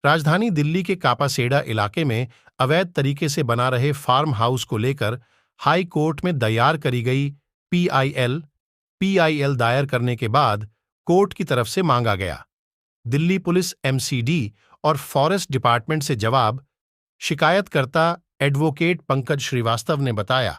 राजधानी दिल्ली के कापासेडा इलाके में अवैध तरीके से बना रहे फार्म हाउस को लेकर हाई कोर्ट में दायर करी गई पीआईएल दायर करने के बाद कोर्ट की तरफ से मांगा गया दिल्ली पुलिस एमसीडी और फॉरेस्ट डिपार्टमेंट से जवाब। शिकायतकर्ता एडवोकेट पंकज श्रीवास्तव ने बताया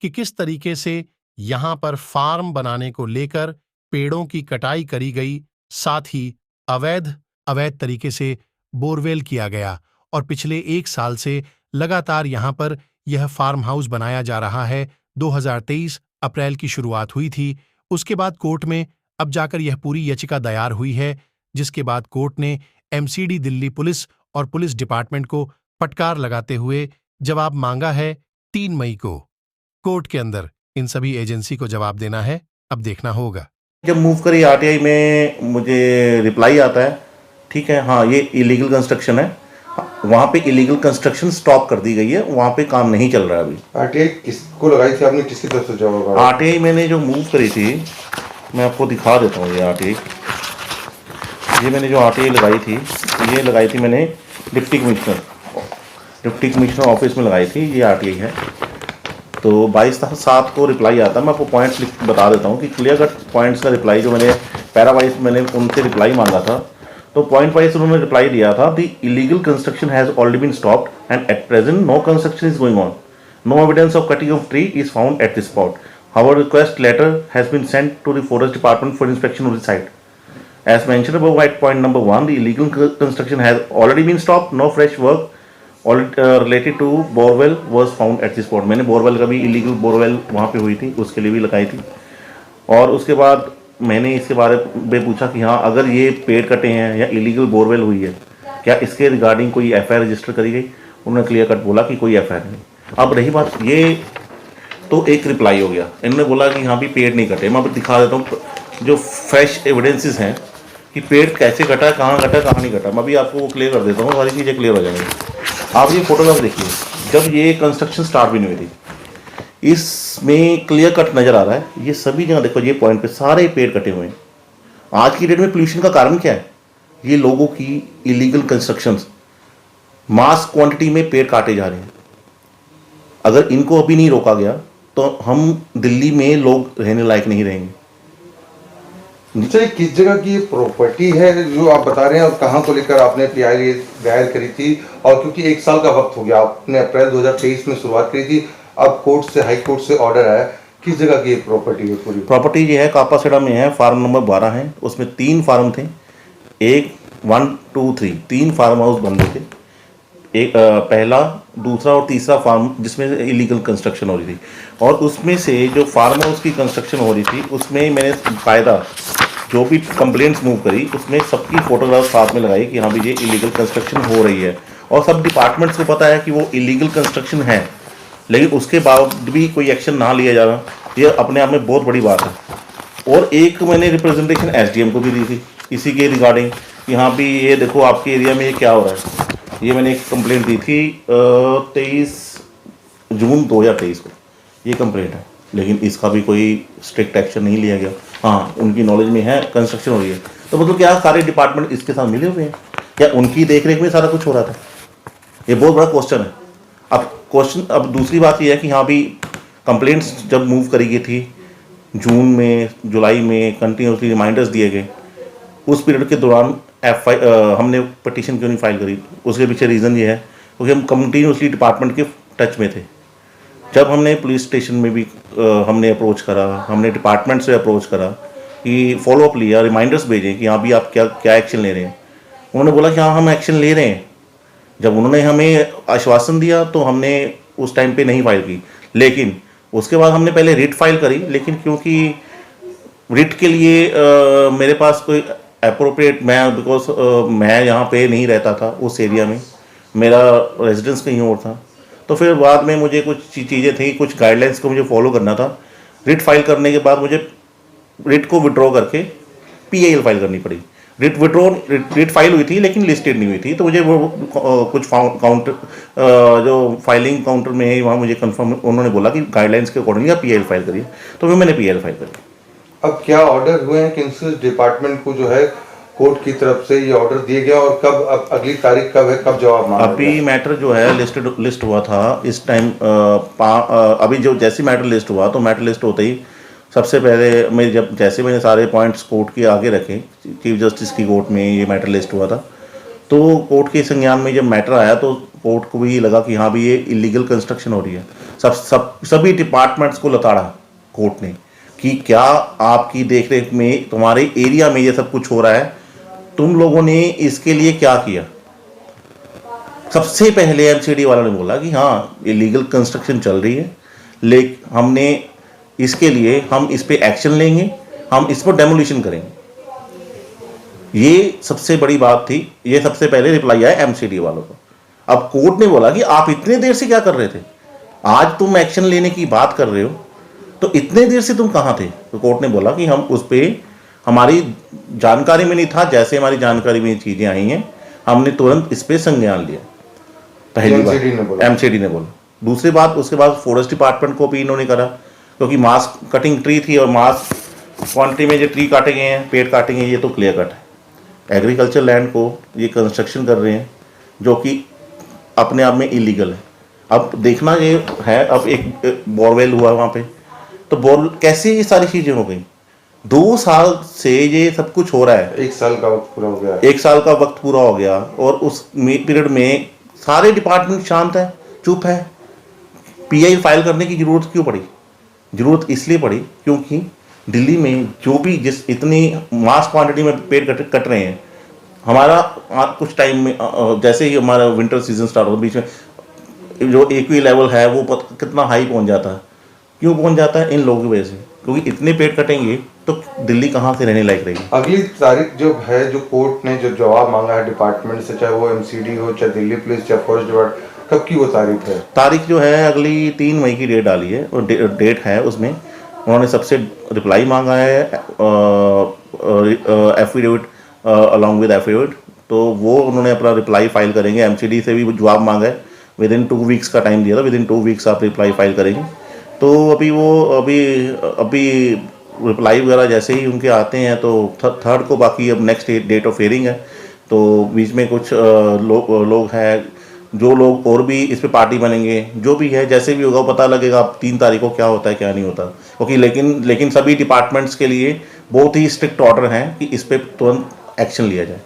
कि किस तरीके से यहां पर फार्म बनाने को लेकर पेड़ों की कटाई करी गई, साथ ही अवैध तरीके से बोरवेल किया गया और पिछले 1 साल से लगातार यहां पर यह फार्म हाउस बनाया जा रहा है। 2023 अप्रैल की शुरुआत हुई थी। उसके बाद कोर्ट में अब जाकर यह पूरी याचिका दायर हुई है, जिसके बाद कोर्ट ने एमसीडी दिल्ली पुलिस और पुलिस डिपार्टमेंट को फटकार लगाते हुए जवाब मांगा है 3 मई को। कोर्ट के अंदर इन सभी एजेंसी को जवाब देना है, अब देखना होगा। जब मूव करी आरटीआई में मुझे रिप्लाई आता है, ठीक है, हाँ ये इलीगल कंस्ट्रक्शन है, वहाँ पे इलीगल कंस्ट्रक्शन स्टॉप कर दी गई है, वहाँ पे काम नहीं चल रहा है अभी। आरटीआई किसको लगाई थी आपने, किसकी तरफ से जवाब? आरटीआई मैंने जो मूव करी थी, मैं आपको दिखा देता हूँ। ये आरटीआई, ये मैंने जो आरटीआई लगाई थी, ये लगाई थी मैंने डिप्टी कमिश्नर ऑफिस में लगाई थी। ये आरटीआई है। तो 22/7 को रिप्लाई आता है। मैं आपको पॉइंट्स बता देता हूँ कि क्लियर कट पॉइंट्स का रिप्लाई जो मैंने पैरा वाइज मैंने उनसे रिप्लाई मांगा था, तो पॉइंट वाइज उन्होंने रिप्लाई दिया था, the illegal construction has already been stopped and at present no construction is going on, no evidence of cutting of tree is found at this spot, however request letter has been sent to the forest department for inspection of the site. As mentioned above at point number 1, the illegal construction has already been stopped. No fresh work related to borewell was found at this spot. मैंने borewell का भी illegal borewell वहाँ पे हुई थी, उसके लिए भी लगाई थी। और उसके बाद मैंने इसके बारे में पूछा कि हाँ, अगर ये पेड़ कटे हैं या illegal borewell हुई है, क्या इसके रिगार्डिंग कोई FIR रजिस्टर करी गई? उन्होंने क्लियर कट बोला कि कोई FIR नहीं। अब रही बात, ये तो एक रिप्लाई हो गया। इन्होंने बोला कि यहाँ भी पेड़ नहीं कटे। मैं अब दिखा देता हूँ जो फ्रेश एविडेंसेस हैं कि पेड़ कैसे कटा है, कहाँ नहीं कटा। मैं भी आपको वो क्लियर कर देता हूँ, सारी चीज़ें क्लियर हो जाएंगी। आप ये फोटोग्राफ देखिए, जब ये कंस्ट्रक्शन स्टार्ट भी नहीं हुई थी, इसमें क्लियर कट नज़र आ रहा है। ये सभी जगह देखो, ये पॉइंट पे सारे पेड़ कटे हुए हैं। आज की डेट में पोल्यूशन का कारण क्या है? ये लोगों की इलीगल कंस्ट्रक्शंस, मास क्वांटिटी में पेड़ काटे जा रहे हैं। अगर इनको अभी नहीं रोका गया तो हम दिल्ली में लोग रहने लायक नहीं रहेंगे। सर, किस जगह की प्रॉपर्टी है जो आप बता रहे हैं और कहां को लेकर आपने पीआई दायर करी थी? और क्योंकि 1 साल का वक्त हो गया, आपने अप्रैल 2023 में शुरुआत करी थी, अब कोर्ट से हाई कोर्ट से ऑर्डर आया, किस जगह की प्रॉपर्टी है? पूरी प्रॉपर्टी ये है कापासेडा में है, फार्म नंबर 12 है। उसमें 3 फार्म थे, 1, 2, 3 3 फार्म हाउस बन रहे थे। एक पहला, दूसरा और तीसरा फार्म जिसमें इलीगल कंस्ट्रक्शन हो रही थी। और उसमें से जो फार्म हाउस की कंस्ट्रक्शन हो रही थी, उसमें मैंने कायदा जो भी कंप्लेंट्स मूव करी, उसमें सबकी फोटोग्राफ साथ में लगाई कि हाँ भी ये इलीगल कंस्ट्रक्शन हो रही है। और सब डिपार्टमेंट्स को पता है कि वो इलीगल कंस्ट्रक्शन है, लेकिन उसके बावजूद भी कोई एक्शन ना लिया जा रहा, ये अपने आप में बहुत बड़ी बात है। और एक मैंने रिप्रेजेंटेशन SDM को भी दी थी इसी के रिगार्डिंग कि हाँ भी ये देखो आपके एरिया में ये क्या हो रहा है। ये मैंने एक कंप्लेंट दी थी 23 जून 2023 को, ये कंप्लेंट है, लेकिन इसका भी कोई स्ट्रिक्ट एक्शन नहीं लिया गया। हाँ, उनकी नॉलेज में है कंस्ट्रक्शन हो रही है, तो मतलब क्या सारे डिपार्टमेंट इसके साथ मिले हुए हैं? क्या उनकी देखरेख में सारा कुछ हो रहा था? ये बहुत बड़ा क्वेश्चन है। अब दूसरी बात ये है कि हाँ भी कंप्लेंट्स जब मूव करी गई थी जून में, जुलाई में कंटिन्यूसली रिमाइंडर्स दिए गए, उस पीरियड के दौरान हमने पटिशन क्यों नहीं फाइल करी? उसके पीछे रीज़न ये है क्योंकि हम कंटिन्यूसली डिपार्टमेंट के टच में थे। जब हमने पुलिस स्टेशन में भी हमने अप्रोच करा, हमने डिपार्टमेंट से अप्रोच करा कि फॉलोअप लिया, रिमाइंडर्स भेजें कि हाँ भी आप क्या एक्शन ले रहे हैं। उन्होंने बोला कि हाँ हम एक्शन ले रहे हैं। जब उन्होंने हमें आश्वासन दिया तो हमने उस टाइम पे नहीं फाइल की, लेकिन उसके बाद हमने पहले रिट फाइल करी, लेकिन क्योंकि रिट के लिए मेरे पास कोई अप्रोप्रिएट, मैं यहाँ पे नहीं रहता था, उस एरिया में मेरा रेजिडेंस कहीं और था, तो फिर बाद में मुझे कुछ चीज़ें थी, कुछ गाइडलाइंस को मुझे फॉलो करना था। रिट फाइल करने के बाद मुझे रिट को विड्रॉ करके PIL फाइल करनी पड़ी। रिट फाइल हुई थी लेकिन लिस्टेड नहीं हुई थी, तो मुझे वो कुछ काउंटर जो फाइलिंग काउंटर में है वहाँ मुझे कंफर्म उन्होंने बोला कि गाइडलाइंस के अकॉर्डिंग आप PIL फाइल करिए, तो फिर मैंने PIL फाइल करी। अब क्या ऑर्डर हुए हैं कि इंश्योरेंस डिपार्टमेंट को जो है कोर्ट की तरफ से ये ऑर्डर दिए गया और कब अब अगली तारीख कब है, कब जवाब मांगा अभी गया? मैटर जो है लिस्ट हुआ था इस टाइम अभी जो जैसे मैटर लिस्ट हुआ तो मैटर लिस्ट होते ही सबसे पहले मैं जैसे मैंने सारे पॉइंट्स कोर्ट के आगे रखे, चीफ जस्टिस की कोर्ट में ये मैटर लिस्ट हुआ था, तो कोर्ट के संज्ञान में जब मैटर आया तो कोर्ट को भी लगा कि हाँ भी ये इलीगल कंस्ट्रक्शन हो रही है। सभी डिपार्टमेंट्स को लताड़ा कोर्ट ने कि क्या आपकी देखरेख में तुम्हारे एरिया में ये सब कुछ हो रहा है, तुम लोगों ने इसके लिए क्या किया। सबसे पहले एमसीडी वालों ने बोला कि हाँ इलीगल कंस्ट्रक्शन चल रही है, लेकिन हमने इसके लिए हम इस पे एक्शन लेंगे, हम इस पर डेमोलिशन करेंगे। ये सबसे बड़ी बात थी, ये सबसे पहले रिप्लाई आया एमसीडी वालों को। अब कोर्ट ने बोला कि आप इतने देर से क्या कर रहे थे, आज तुम एक्शन लेने की बात कर रहे हो तो इतने देर से तुम कहाँ थे। तो कोर्ट ने बोला कि हम उस पर हमारी जानकारी में नहीं था, जैसे हमारी जानकारी में चीज़ें आई हैं हमने तुरंत इस पर संज्ञान लिया। पहली बात एमसीडी ने बोला। दूसरी बात उसके बाद फॉरेस्ट डिपार्टमेंट को भी इन्होंने करा, क्योंकि मास कटिंग ट्री थी और मास क्वांटिटी में जो ट्री काटे गए हैं, पेड़ काटे गए, ये तो क्लियर कट है। एग्रीकल्चर लैंड को ये कंस्ट्रक्शन कर रहे हैं जो कि अपने आप में इलीगल है। अब देखना ये है, अब एक बोरवेल हुआ वहाँ पे, तो बोर कैसे ये सारी चीज़ें हो गई। 2 साल से ये सब कुछ हो रहा है, 1 साल का वक्त पूरा हो गया, 1 साल का वक्त पूरा हो गया और उस पीरियड में सारे डिपार्टमेंट शांत है, चुप है। पीआई फाइल करने की जरूरत क्यों पड़ी? जरूरत इसलिए पड़ी क्योंकि दिल्ली में जो भी जिस इतनी मास क्वांटिटी में पेड़ कट रहे हैं, हमारा कुछ टाइम में जैसे ही हमारा विंटर सीजन स्टार्ट हो, बीच में जो एक्वी लेवल है वो कितना हाई पहुंच जाता है। क्यों पहुंच जाता है? इन लोगों की वजह से, क्योंकि इतने पेड़ कटेंगे तो दिल्ली कहाँ से रहने लायक रहेगी। अगली तारीख जो है, जो कोर्ट ने जो जवाब मांगा है डिपार्टमेंट से, चाहे वो एमसीडी हो, चाहे दिल्ली पुलिस, चाहे फॉरेस्ट डिपार्टमेंट, कब की वो तारीख है? तारीख जो है अगली 3 मई की डेट डाली है और डेट है उसमें उन्होंने सबसे रिप्लाई मांगा है एफिडेविट अलॉन्ग विद एफिडेविट, तो वो उन्होंने अपना रिप्लाई फाइल करेंगे। एमसीडी से भी जवाब मांगा है, विद इन 2 वीक्स का टाइम दिया था, विद इन 2 वीक्स आप रिप्लाई फाइल करेंगे। तो अभी रिप्लाई वगैरह जैसे ही उनके आते हैं तो 3rd को, बाकी अब नेक्स्ट डेट ऑफ हियरिंग है, तो बीच में कुछ लोग हैं, जो लोग और भी इस पे पार्टी बनेंगे, जो भी है जैसे भी होगा वो पता लगेगा अब 3 तारीख को क्या होता है क्या नहीं होता। क्योंकि लेकिन सभी डिपार्टमेंट्स के लिए बहुत ही स्ट्रिक्ट ऑर्डर हैं कि इस पे तुरंत एक्शन लिया जाए।